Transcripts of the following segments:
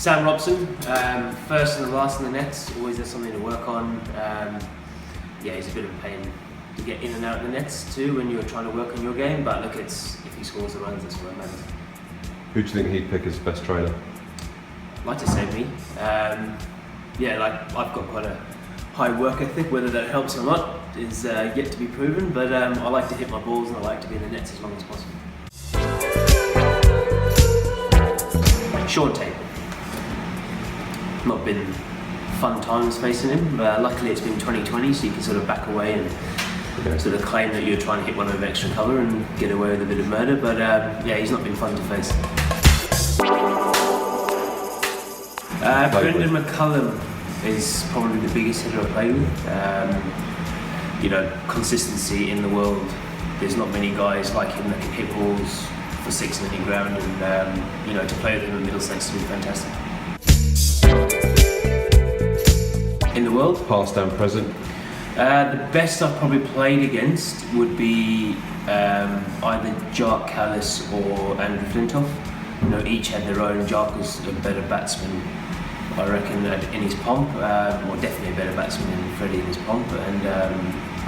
Sam Robson, first and last in the nets, always has something to work on. Yeah, he's a bit of a pain to get in and out of the nets too when you're trying to work on your game, but look, if he scores the runs, that's what matters. Who do you think he'd pick as best trainer? I'd like to say me. Yeah, like I've got quite a high work ethic, whether that helps or not is yet to be proven, but I like to hit my balls and I like to be in the nets as long as possible. Short tape. Not been fun times facing him. Luckily it's been 2020, so you can sort of back away and sort of claim that you're trying to hit one over extra cover and get away with a bit of murder, but yeah, he's not been fun to face. Brendan McCullum is probably the biggest hitter I play with. You know, consistency in the world. There's not many guys like him that can hit balls for 6 on any ground, and you know, to play with him in Middlesex has been fantastic. In the world? Past and present? The best I've probably played against would be either Jark Callis or Andrew Flintoff. You know, each had their own. Jark was a better batsman, I reckon, in his pomp, or definitely a better batsman than Freddie in his pomp, and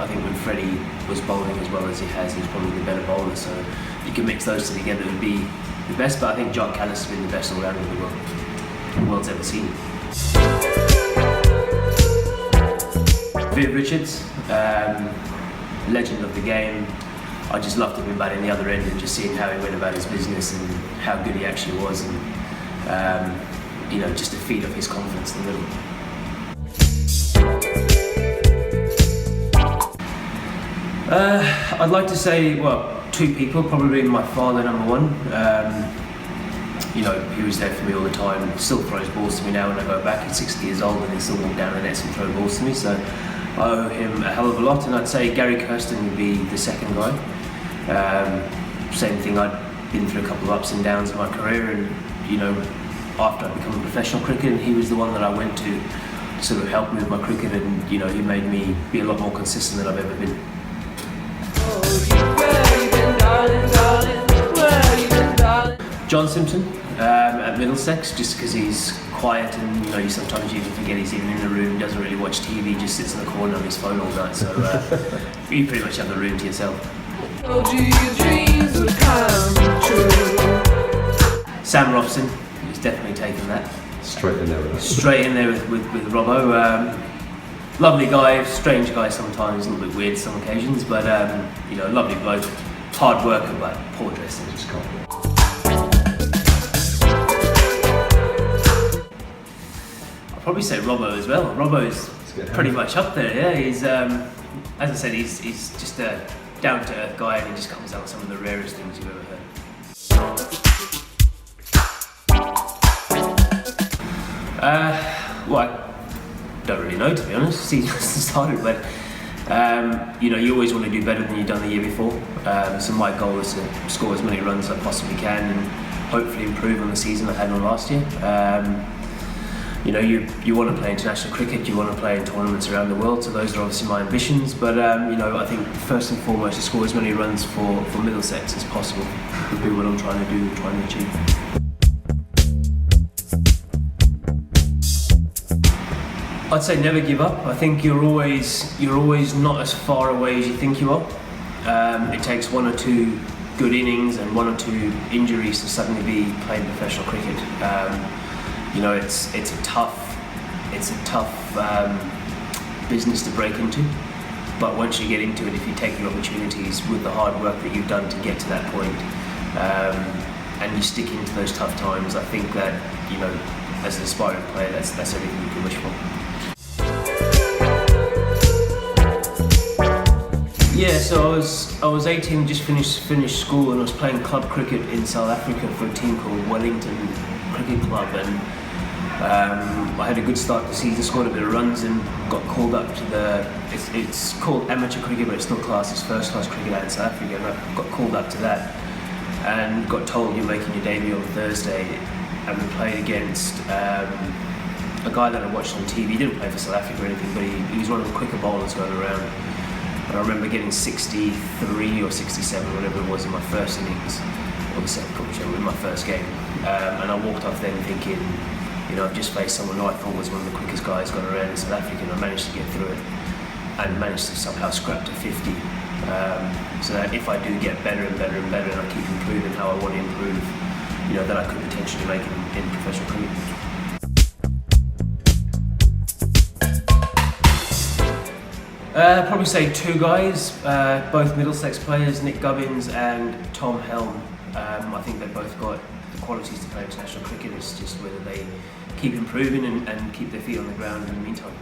I think when Freddie was bowling as well as he has, he's probably the better bowler, so you can mix those two together, it would be the best, but I think Jark Callis has been the best all-rounder the world's ever seen. Viv Richards, legend of the game. I just loved him batting the other end and just seeing how he went about his business and how good he actually was, and you know, just to feed off his confidence in the middle. I'd like to say, well, 2 people, probably my father, number 1. You know, he was there for me all the time, still throws balls to me now when I go back. He's 60 years old and he still walks down the nets and throw balls to me, so I owe him a hell of a lot. And I'd say Gary Kirsten would be the second guy. Same thing, I'd been through a couple of ups and downs in my career, and you know, after I became a professional cricketer, he was the one that I went to sort of help me with my cricket, and you know, he made me be a lot more consistent than I've ever been. John Simpson at Middlesex, just because he's quiet and you know, sometimes you even forget he's even in the room, doesn't really watch TV, just sits in the corner on his phone all night, so you pretty much have the room to yourself. Sam Robson, he's definitely taken that. Straight in there with us. Straight in there with Robbo. Lovely guy, strange guy sometimes, a little bit weird some occasions, but you know, lovely bloke, hard worker, but poor dressing. Just can't. I'll probably say Robbo as well. Robbo's pretty much up there, yeah. He's, as I said, he's just a down-to-earth guy, and he just comes out with some of the rarest things you've ever heard. Well, I don't really know, to be honest. See, just started, but you know, you always want to do better than you've done the year before. So my goal is to score as many runs as I possibly can, and hopefully improve on the season I had on last year. You know, you want to play international cricket, you want to play in tournaments around the world, so those are obviously my ambitions, but you know, I think first and foremost to score as many runs for Middlesex as possible would be what I'm trying to do and trying to achieve. I'd say never give up. I think you're always not as far away as you think you are. It takes 1 or 2 good innings and 1 or 2 injuries to suddenly be playing professional cricket. You know, it's a tough business to break into. But once you get into it, if you take the opportunities with the hard work that you've done to get to that point, and you stick into those tough times, I think that, you know, as an aspiring player, that's everything you can wish for. Yeah, so I was 18, just finished school, and I was playing club cricket in South Africa for a team called Wellington Cricket Club, and I had a good start to the season, scored a bit of runs, and got called up to it's called amateur cricket, but it's still classed as first class cricket out in South Africa, and I got called up to that, and got told you're making your debut on Thursday, and we played against a guy that I watched on TV. He didn't play for South Africa or anything, but he was one of the quicker bowlers going around. And I remember getting 63 or 67, whatever it was, in my first innings, or the second, in my first game. And I walked off then thinking, I've just faced someone who I thought was one of the quickest guys got around in South Africa, and I managed to get through it and managed to somehow scrap to 50. So that if I do get better and better and better, and I keep improving how I want to improve, that I could potentially make it in professional cricket. Probably say two guys, both Middlesex players, Nick Gubbins and Tom Helm. I think they've both got the qualities to play international cricket. It's just whether they keep improving and keep their feet on the ground in the meantime.